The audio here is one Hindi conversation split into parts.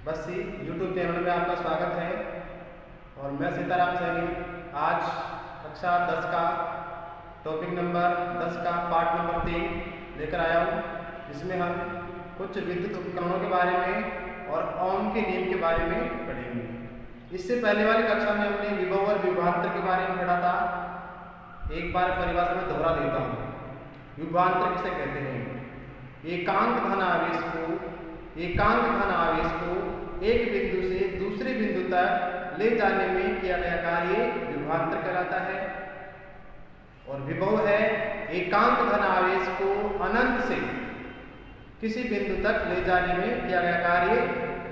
बस यूट्यूब चैनल में आपका स्वागत है और मैं सीताराम सैनी आज कक्षा 10 का टॉपिक नंबर 10 का पार्ट नंबर 3 लेकर आया हूँ, जिसमें हम कुछ विद्युत उपकरणों के बारे में और ओम के नियम के बारे में पढ़ेंगे। इससे पहले वाली कक्षा में हमने विभव और विभवांतर के बारे में पढ़ा था। एक बार परिभाषा में दोहरा देता हूँ। विभवांतर किसे कहते हैं? एकांक धन आवेश को एक बिंदु से दूसरे बिंदु तक ले जाने में किया गया कार्य विभवांतर कहलाता है। और विभव है एकांक धन आवेश को अनंत से किसी बिंदु तक ले जाने में किया गया कार्य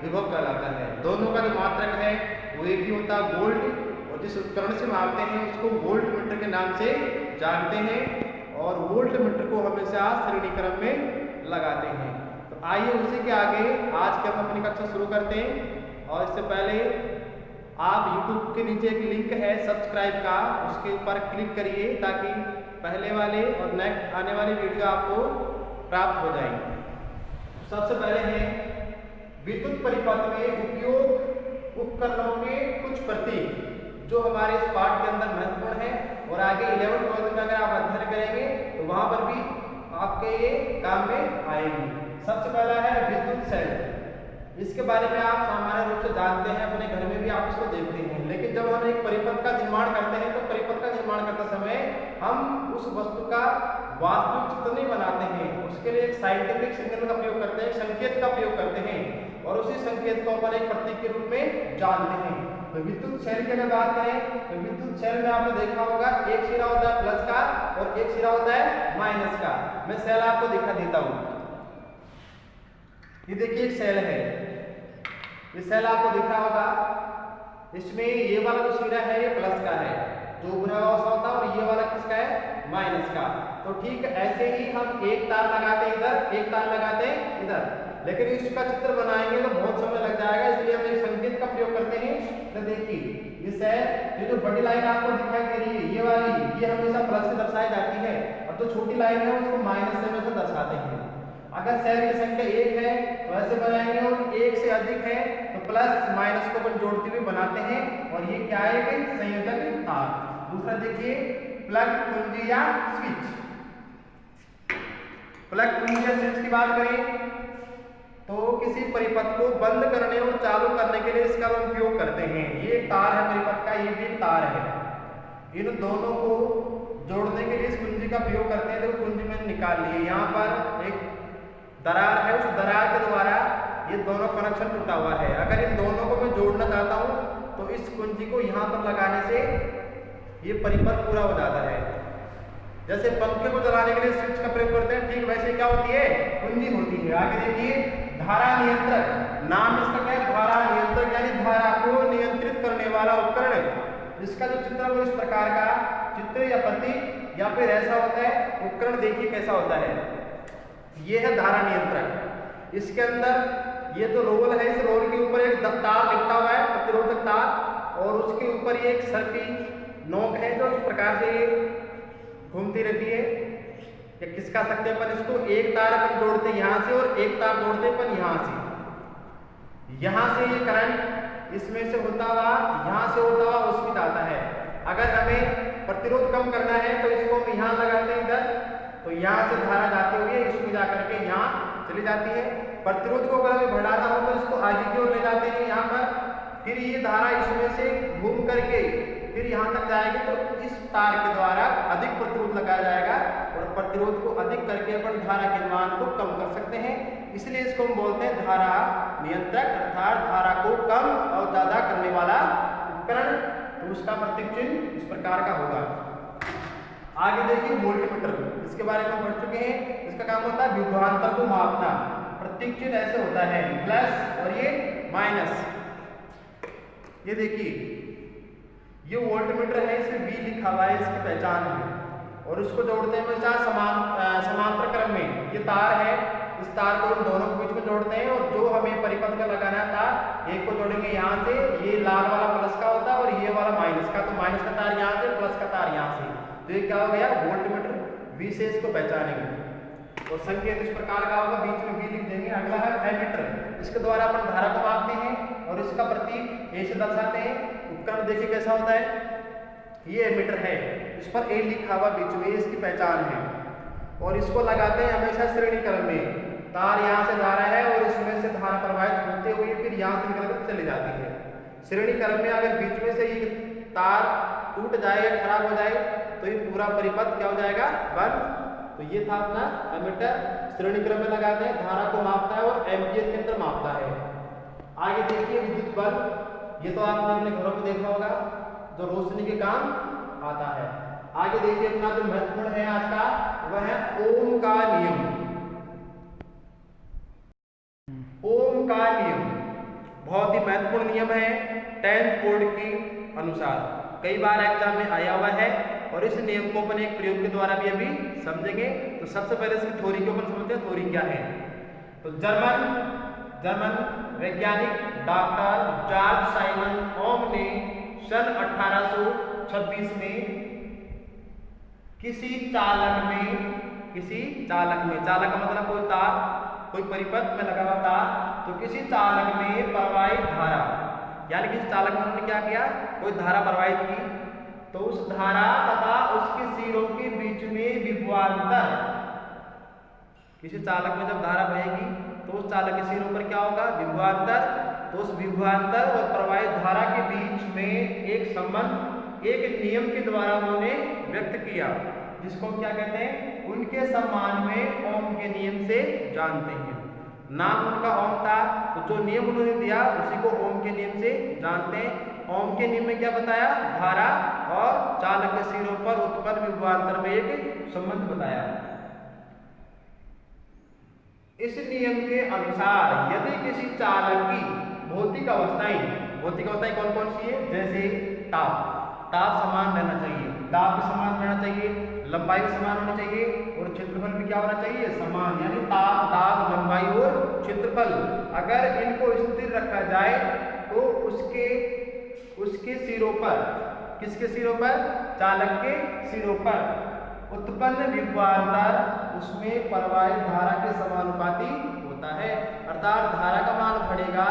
विभव कहलाता है। दोनों का जो मात्रक है वो एक ही होता है, वोल्ट, और जिस उपकरण से मापते हैं उसको वोल्ट मीटर के नाम से जानते हैं और वोल्ट मीटर को हमेशा श्रेणी क्रम में लगाते हैं। तो आइए उसी के आगे आज के हम अपनी कक्षा शुरू करते हैं। और इससे पहले आप YouTube के नीचे एक लिंक है सब्सक्राइब का, उसके ऊपर क्लिक करिए ताकि पहले वाले और नेक्स्ट आने वाली वीडियो आपको प्राप्त हो जाएगी। सबसे पहले है विद्युत परिपथ में उपयोग उपकरणों के कुछ प्रतीक जो हमारे इस पाठ के अंदर महत्वपूर्ण है और आगे 11th-12th में अगर आप अध्ययन करेंगे तो वहां पर भी आपके ये काम में आएगी। सबसे पहला है विद्युत सेल। इसके बारे में आप सामान्य रूप से जानते हैं, अपने घर में भी आप इसको देखते हैं। लेकिन जब हम एक परिपथ का निर्माण करते हैं तो परिपथ का निर्माण करते समय हम उस वस्तु का वास्तविक चित्र नहीं बनाते हैं, उसके लिए एक साइंटिफिक सिग्नल का प्रयोग करते हैं, संकेत का प्रयोग करते हैं और उसी संकेत को अपन एक प्रतीक के रूप में जानते हैं। तो विद्युत सेल की अगर बात करें तो विद्युत सेल में आपने देखा होगा एक सिरा होता है प्लस का और एक सिरा होता है माइनस का। मैं सेल आपको दिखा देता हूँ। ये देखिए एक सेल है, ये सेल आपको दिखा होगा। इसमें ये वाला जो सिरा है ये प्लस का है, जो उभरा हुआ होता है, और ये वाला किसका है? माइनस का। तो ठीक ऐसे ही हम एक तार लगाते इधर, एक तार लगाते इधर, लेकिन इसका चित्र बनाएंगे तो बहुत समय लग जाएगा, इसलिए हम एक संकेत का प्रयोग करते हैं। तो देखिए ये सेल, ये जो बड़ी लाइन आपको दिखाई दे रही है ये वाली, ये हमेशा प्लस से दर्शाई जाती है और जो छोटी लाइन है उसको माइनस से हमेशा दर्शाते हैं। अगर सेल की संख्या 1 है तो ऐसे बनाएंगे और 1 से अधिक है तो प्लस माइनस को अपन जोड़ते हुए बनाते हैं और ये क्या है कि संयोजक तार। दूसरा देखिए प्लग कुंजी या स्विच। प्लग कुंजी या स्विच की बात करें तो किसी परिपथ को बंद करने और चालू करने के लिए इसका हम उपयोग करते हैं। ये एक तार है परिपथ का, ये भी एक तार है। इन दोनों को जोड़ने के लिए इस कुंजी का प्रयोग करते हैं। देखो कुंजी मैंने निकाल ली है, यहाँ पर एक दरार है, उस दरार के द्वारा ये दोनों कनेक्शन टूटा हुआ है। अगर इन दोनों को मैं जोड़ना चाहता हूँ तो इस कुंजी को यहाँ पर लगाने से ये परिपथ पूरा हो जाता है। जैसे पंखे को चलाने के लिए स्विच का प्रयोग करते हैं, ठीक वैसे क्या होती है? कुंजी होती है। आगे देखिए धारा नियंत्रक। नाम इसका क्या है? धारा नियंत्रक, यानी धारा को नियंत्रित करने वाला उपकरण। इसका जो चित्र वो इस प्रकार का चित्र या प्रतीक या फिर ऐसा होता है। उपकरण देखिए कैसा होता है, ये है धारा नियंत्रक। इसके अंदर ये तो रोल है, इस रोल के ऊपर एक तार लिपटा हुआ है, प्रतिरोधक तार, और उसके ऊपर एक सर्पी नोक है जो इस प्रकार से घूमती रहती है। या किसका सकते हैं अपन इसको, एक तार अपन जोड़ते हैं यहाँ से और एक तार जोड़ते हैं अपन यहाँ से। यहाँ से ये करंट इसमें से होता हुआ यहाँ से होता हुआ उसमें जाता है। अगर हमें प्रतिरोध कम करना है तो इसको हम यहाँ लगाते हैं इधर, तो यहाँ से धारा जाते हुए इसमें जाकर के यहाँ चली जाती है। प्रतिरोध को अगर हमें बढ़ाना हो तो इसको आगे की ओर ले जाते हैं यहाँ पर, फिर ये धारा इसमें से घूम करके फिर यहाँ तक जाएगी तो इस तार के द्वारा अधिक प्रतिरोध लगाया जाएगा और प्रतिरोध को अधिक करके अपन धारा के मान को कम कर सकते हैं। इसलिए इसको हम बोलते हैं धारा नियंत्रक, अर्थात धारा को कम और ज्यादा करने वाला उपकरण। तो उसका प्रतीक चिन्ह इस प्रकार का होगा। आगे देखिए वोल्टमीटर, इसके बारे में पढ़ चुके हैं। इसका काम होता है विभवांतर को मापना। प्रतीक चिन्ह ऐसे होता है प्लस और ये माइनस। ये देखिए ये वोल्टमीटर है, इसमें V लिखा हुआ है, इसकी पहचान है और उसको जोड़ते हैं समांतर क्रम में। ये तार है, इस तार को इन दोनों के बीच में जोड़ते हैं और जो हमें परिपथ में लगाना था एक को जोड़ेंगे यहाँ से, ये लाल वाला प्लस का होता है और ये वाला माइनस का, तो माइनस का तार यहाँ से, प्लस का तार यहाँ से, तो ये क्या हो गया वोल्टमीटर। V से इसको पहचानेंगे। और संकेत इस प्रकार का होगा, बीच में भी लिख देंगे। अगला है एमीटर, इसके द्वारा अपन धारा को मापते हैं और इसका प्रतीक ए से दर्शाते हैं। उपकरण देखिए कैसा होता है, ये एमीटर है, इस पर ए लिखा हुआ बीच में, इसकी पहचान है। और इसको लगाते हैं हमेशा श्रेणी क्रम में, तार यहाँ से जा रहा है और इसमें से धारा प्रवाहित होते हुए फिर यहाँ से निकलकर चली जाती है। श्रेणी क्रम में अगर बीच में से ये तार टूट जाए या खराब हो जाए तो ये पूरा परिपथ क्या हो जाएगा, बंद। तो ये था अपना एमीटर, श्रेणी क्रम में लगाते हैं, धारा को मापता है और एम्पियर के अंदर मापता है। आगे देखिए विद्युत बल्ब, ये तो आपने अपने घरों में देखा होगा, जो रोशनी के काम आता है। आगे देखिए अपना जो महत्वपूर्ण है आज का, वह है ओम का नियम। ओम का नियम बहुत ही महत्वपूर्ण नियम है 10th बोर्ड के अनुसार, कई बार एग्जाम में आया हुआ है और इस नियम को अपन एक प्रयोग के द्वारा भी अभी समझेंगे। तो सबसे पहले इसकी थ्योरी को अपन समझते हैं, थ्योरी क्या है। तो जर्मन वैज्ञानिक डॉक्टर जॉर्ज साइमन ओम ने सन 1826 में किसी चालक में, चालक का मतलब कोई तार, कोई परिपथ में लगा हुआ तार, तो किसी चालक में प्रवाहित धारा, यानी किसी चालक में उन्होंने क्या किया, कोई धारा प्रवाहित की, तो उस धारा तथा उसके सिरों के बीच में विभवांतर, किसी चालक में जब धारा बहेगी तो उस चालक के सिरों पर क्या होगा, विभवांतर। तो उस विभवांतर और प्रवाहित धारा के बीच में एक संबंध एक नियम के द्वारा उन्होंने व्यक्त किया, जिसको क्या कहते हैं, उनके सम्मान में ओम के नियम से जानते हैं। नाम उनका ओम था, तो जो नियम उन्होंने दिया उसी को ओम के नियम से जानते हैं। ओम के नियम में क्या बताया, धारा और चालक के सिरों पर उत्पन्न विभवांतर में एक संबंध बताया। इस नियम के अनुसार यदि किसी चालक की भौतिक अवस्थाएं कौन कौन सी है, जैसे ताप समान रहना चाहिए, दाब भी समान रहना चाहिए, लंबाई भी समान होनी चाहिए और क्षेत्रफल भी क्या होना चाहिए, समान, यानी ताप, दाब, लंबाई और क्षेत्रफल अगर इनको स्थिर रखा जाए तो उसके सिरों पर, किसके सिरों पर, चालक के सिरों पर उत्पन्न विभवांतर उसमें प्रवाहित धारा के समानुपाती होता है। अर्थात धारा का मान बढ़ेगा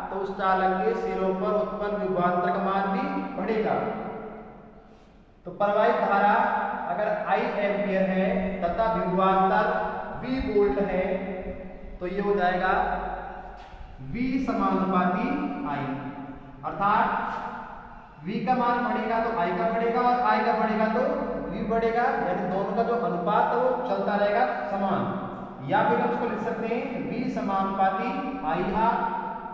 तो उस चालक के सिरों पर उत्पन्न विभवांतर का मान भी बढ़ेगा। तो प्रवाहित धारा अगर I एम्पियर है तथा विभवांतर V वोल्ट है तो ये हो जाएगा V समानुपाती I, अर्थात V का मान बढ़ेगा तो I का बढ़ेगा और I का बढ़ेगा तो V बढ़ेगा, यानी दोनों का जो अनुपात है वो चलता रहेगा समान। या फिर हम इसको लिख सकते हैं V समानुपाती IR।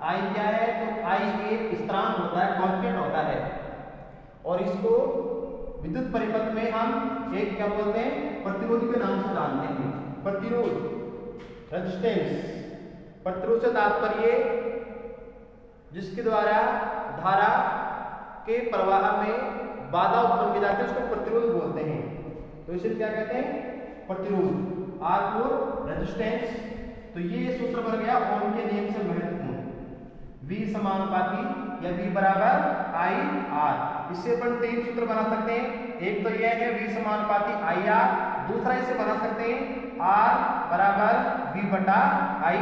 I क्या है, तो I एक स्थिरांक होता है, कांस्टेंट होता है, और इसको विद्युत परिपथ में हम एक क्या बोलते हैं, प्रतिरोध के नाम से जानते हैं। प्रतिरोध, रेजिस्टेंस। प्रतिरोध से तात्पर्य जिसके द्वारा धारा के प्रवाह में बाधा उत्पन्न की जाती है उसको प्रतिरोध बोलते हैं। तो इसे क्या कहते हैं, प्रतिरोध। R को रेजिस्टेंस। तो ये सूत्र बन गया ओम के नियम से महत्वपूर्ण, V समानुपाती या V बराबर I R। इससे अपन तीन सूत्र बना सकते हैं, एक तो यह है V समानुपाती I R, दूसरा इसे बना सकते हैं R बराबर V बटा I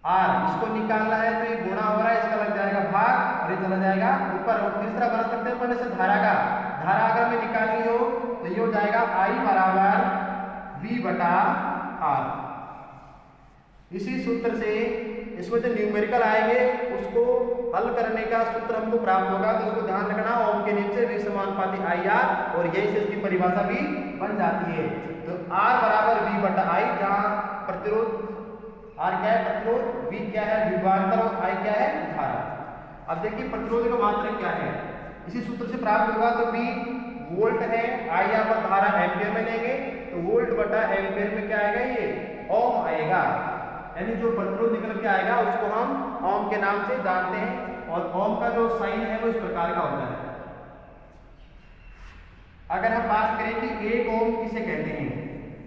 R। इसको निकालना है तो ये गुणा हो रहा है, इसका लग जाएगा भाग और ये चला जाएगा ऊपर। और तीसरा बना सकते हैं अपन इसे धारा का, धारा अगर में निकालनी हो तो ये हो जाएगा I बराबर V बटा R। इसी सूत्र से इसमें जो न्यूमेरिकल आएंगे उसको हल करने का सूत्र हमको प्राप्त होगा, तो उसको ध्यान रखना, ओम के नियम से V समानुपाती I R, और यही से इसकी परिभाषा भी बन जाती है। तो R बराबर V बटा I, जहाँ प्रतिरोध R क्या है, प्रतिरोध, V क्या है, विभवांतर, और I क्या है, धारा। अब देखिए प्रतिरोध का मात्रक क्या है, इसी सूत्र से प्राप्त होगा। तो V वोल्ट है, I यहाँ पर धारा एम्पियर में लेंगे तो वोल्ट बटा एम्पियर में क्या आएगा, ये ओम आएगा, यानी जो प्रतिरोध निकल के आएगा उसको हम ओम के नाम से जानते हैं। और ओम का जो साइन है वो इस प्रकार का होता है। अगर हम बात करें कि एक ओम किसे कहते हैं,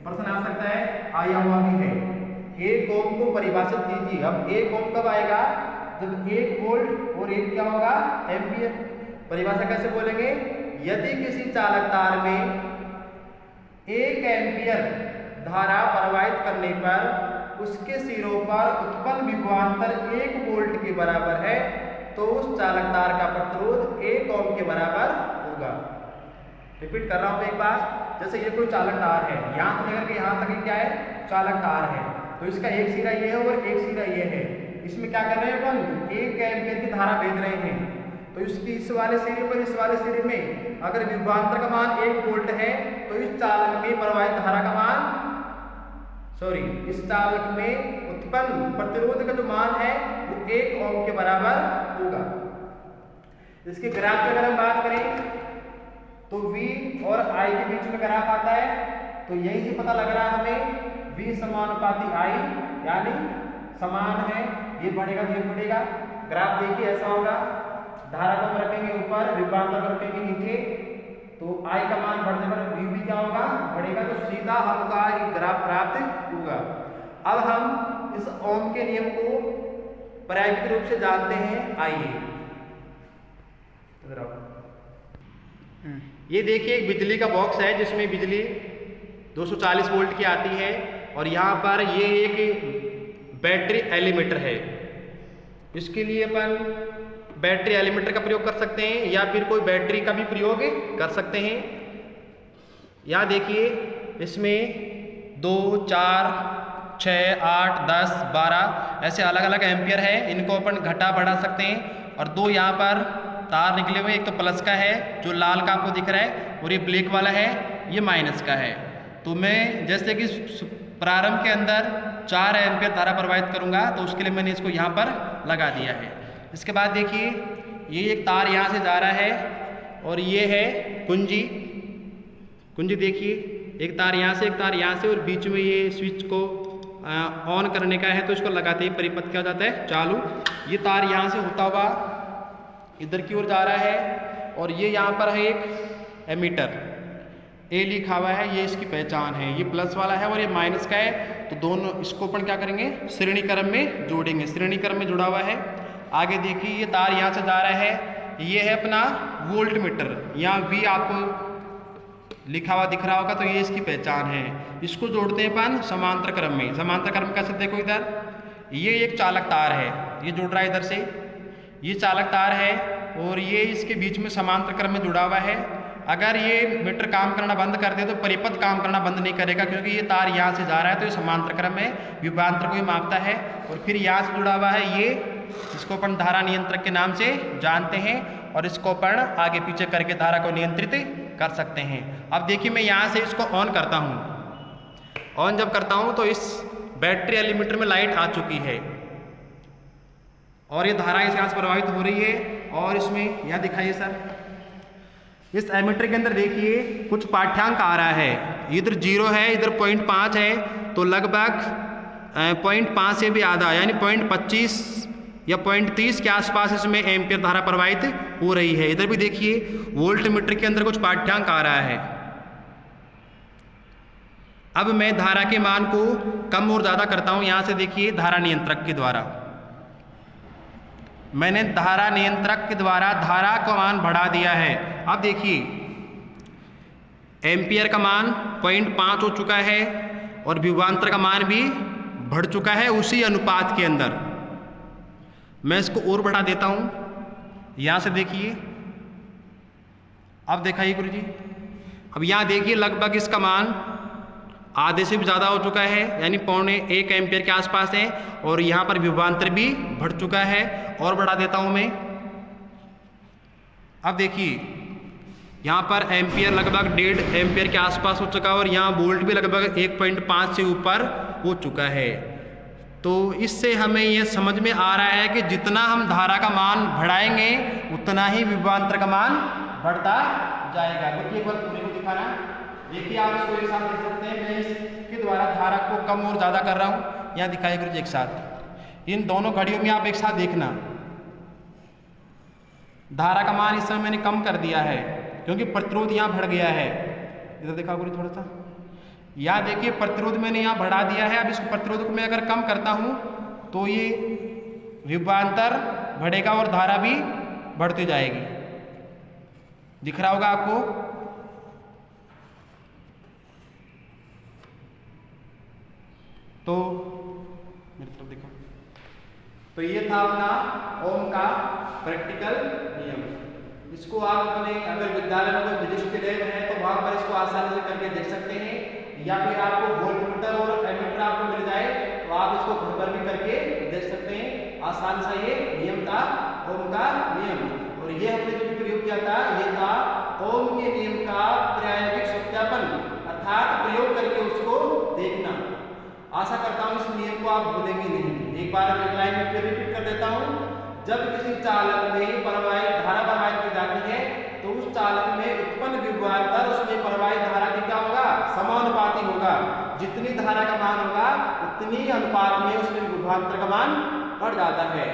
प्रश्न आ सकता है, आया हुआ भी है, एक ओम को परिभाषित कीजिए। अब एक ओम कब आएगा, जब 1 वोल्ट और एक क्या होगा, एम्पियर। परिभाषा कैसे बोलेंगे, यदि किसी चालक तार में 1 एम्पियर धारा प्रवाहित करने पर उसके सिरों पर उत्पन्न विभवांतर 1 वोल्ट के बराबर है तो उस चालक तार का प्रतिरोध 1 ओम के बराबर होगा। रिपीट कर रहा हूं एक बार, जैसे ये कोई चालक तार है, यहां से लेकर के यहां तक क्या है, चालक तार है, तो इसका एक सिरा ये है और एक सिरा ये है। इसमें क्या कर रहे हैं अपन, 1 एम्पीयर की धारा भेज रहे हैं, तो इसकी इस वाले सिरे पर इस वाले सिरे में अगर विभवांतर का मान 1 वोल्ट है तो इस चालक में प्रवाहित धारा का मान, इस चालक में उत्पन्न प्रतिरोध का जो मान है वो 1 ओम के बराबर होगा। इसके ग्राफ की अगर हम बात करें तो V और I के बीच में ग्राफ आता है, तो यही से पता लग रहा है हमें V समानुपाती I, यानी समान है, ये बढ़ेगा तो ये बढ़ेगा। ग्राफ देखिए ऐसा होगा, धारा को हम रखेंगे ऊपर, विभवांतर को रखेंगे नीचे, तो I का मान बढ़ने पर V भी क्या होगा, बढ़ेगा, तो सीधा हमका एक ग्राफ प्राप्त होगा। अब हम इस ओम के नियम को प्रायोगिक रूप से जानते हैं, आइए। ये देखिए एक बिजली का बॉक्स है जिसमें बिजली 240 वोल्ट की आती है और यहाँ पर ये एक बैटरी एलिमेटर है। इसके लिए अपन बैटरी एलिमेटर का प्रयोग कर सकते हैं या फिर कोई बैटरी का भी प्रयोग कर सकते हैं। यहाँ देखिए इसमें 2, 4, 6, 8, 10, 12 ऐसे अलग अलग एम्पियर है, इनको अपन घटा बढ़ा सकते हैं। और 2 यहाँ पर तार निकले हुए, एक तो प्लस का है जो लाल का आपको दिख रहा है, और ये ब्लैक वाला है ये माइनस का है। तो मैं जैसे कि प्रारंभ के अंदर 4 एम्पियर धारा प्रवाहित करूंगा, तो उसके लिए मैंने इसको यहाँ पर लगा दिया है। इसके बाद देखिए ये एक तार यहाँ से जा रहा है और ये है कुंजी देखिए, एक तार यहाँ से एक तार यहाँ से, और बीच में ये स्विच को ऑन करने का है, तो इसको लगाते ही परिपथ क्या हो जाता है, चालू। ये तार यहाँ से होता हुआ इधर की ओर जा रहा है और ये यहाँ पर है एक एमीटर, ए लिखा हुआ है, ये इसकी पहचान है, ये प्लस वाला है और ये माइनस का है। तो दोनों इसको अपन क्या करेंगे, श्रेणी क्रम में जोड़ेंगे, श्रेणी क्रम में जुड़ा हुआ है। आगे देखिए ये तार यहाँ से जा रहा है, ये है अपना वोल्ट मीटर, यहाँ V आपको लिखा हुआ दिख रहा होगा, तो ये इसकी पहचान है। इसको जोड़ते हैं अपन समांतर क्रम में। समांतर क्रम कैसे, देखो इधर ये एक चालक तार है, ये जुड़ रहा है इधर से, ये चालक तार है और ये इसके बीच में समांतर क्रम में जुड़ा हुआ है। अगर ये मीटर काम करना बंद कर दे तो परिपथ काम करना बंद नहीं करेगा, क्योंकि ये तार यहाँ से जा रहा है, तो ये समांतर क्रम में विभवांतर को ही मापता है। और फिर यहाँ से जुड़ा हुआ है ये, इसको अपन धारा नियंत्रक के नाम से जानते हैं, और इसको अपन आगे पीछे करके धारा को नियंत्रित कर सकते हैं। अब देखिए मैं यहाँ से इसको ऑन करता हूँ, ऑन जब करता हूँ तो इस बैटरी एलिमेटर में लाइट आ चुकी है और ये धारा इस यहाँ से प्रवाहित हो रही है। और इसमें यह दिखाइए सर, इस एमीटर के अंदर देखिए कुछ पाठ्यांक आ रहा है, इधर 0 है, इधर 0.5 है, तो लगभग 0.5 से भी आधा यानी 0.25 या 0.30 के आसपास इसमें एम्पियर धारा प्रवाहित हो रही है। इधर भी देखिए वोल्ट मीटर के अंदर कुछ पाठ्यांक आ रहा है। अब मैं धारा के मान को कम और ज़्यादा करता हूँ, यहाँ से देखिए धारा नियंत्रक के द्वारा, मैंने धारा नियंत्रक के द्वारा धारा का मान बढ़ा दिया है। अब देखिए एम्पियर का मान 0.5 हो चुका है और विभवांतर का मान भी बढ़ चुका है उसी अनुपात के अंदर। मैं इसको और बढ़ा देता हूँ, यहाँ से देखिए, अब दिखाइए गुरुजी, अब यहाँ देखिए लगभग इसका मान आधे से भी ज़्यादा हो चुका है, यानी 0.1 एम्पियर के आसपास है, और यहाँ पर विभवांतर भी बढ़ चुका है। और बढ़ा देता हूँ मैं, अब देखिए यहाँ पर एम्पियर लगभग 1.5 एम्पियर के आसपास हो चुका है और यहाँ वोल्ट भी लगभग 1.5 से ऊपर हो चुका है। तो इससे हमें यह समझ में आ रहा है कि जितना हम धारा का मान बढ़ाएंगे उतना ही विभवांतर का मान बढ़ता जाएगा। क्योंकि एक बार पूरे को दिखाना, देखिए आप इसको एक साथ देख सकते हैं, मैं इसके द्वारा धारा को कम और ज़्यादा कर रहा हूँ। यहाँ दिखाइए गुरुजी एक साथ, इन दोनों घड़ियों में आप एक साथ देखना, धारा का मान इस समय मैंने कम कर दिया है क्योंकि प्रतिरोध यहाँ बढ़ गया है। इधर देखा गुरु थोड़ा सा, यहाँ देखिए प्रतिरोध मैंने यहाँ बढ़ा दिया है। अब इस प्रतिरोध को मैं अगर कम करता हूँ तो ये विभवांतर बढ़ेगा और धारा भी बढ़ती जाएगी। दिख रहा होगा आपको। तो मेरी तरफ देखो, तो ये था अपना ओम का प्रैक्टिकल नियम। इसको आप अपने अगर विद्यालय में कोई फिजिक्स के लैब है तो वहां पर इसको आसानी से करके देख सकते हैं, या फिर आपको वोल्टमीटर और एमीटर आपको मिल जाए तो आप इसको घर पर भी करके देख सकते हैं। आसान सा ये नियम था ओम का नियम, और ये हमने जो प्रयोग किया था ये था ओम के नियम का प्रायोगिक सत्यापन, अर्थात प्रयोग करके उसको देखना। आशा करता हूं इस नियम को आप भूलेंगे नहीं। एक बार एक लाइन में फिर रिपीट कर देता हूं। जब किसी चालक में प्रवाहित धारा प्रवाहित की जाती है तो उस चालक में उत्पन्न विभवांतर उसमें प्रवाहित धारा की क्या होगा, समानुपाती होगा। जितनी धारा का मान होगा उतनी अनुपात में उसमें विभवांतर का मान बढ़ जाता है।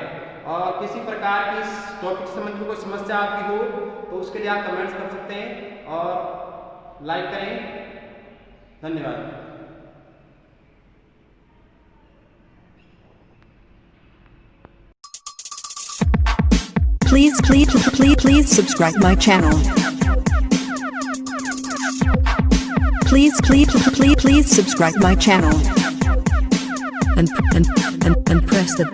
और किसी प्रकार की इस टॉपिक से संबंधित कोई समस्या आपकी हो तो उसके लिए आप कमेंट्स कर सकते हैं और लाइक करें। धन्यवाद। Please subscribe my channel. Please subscribe my channel and press the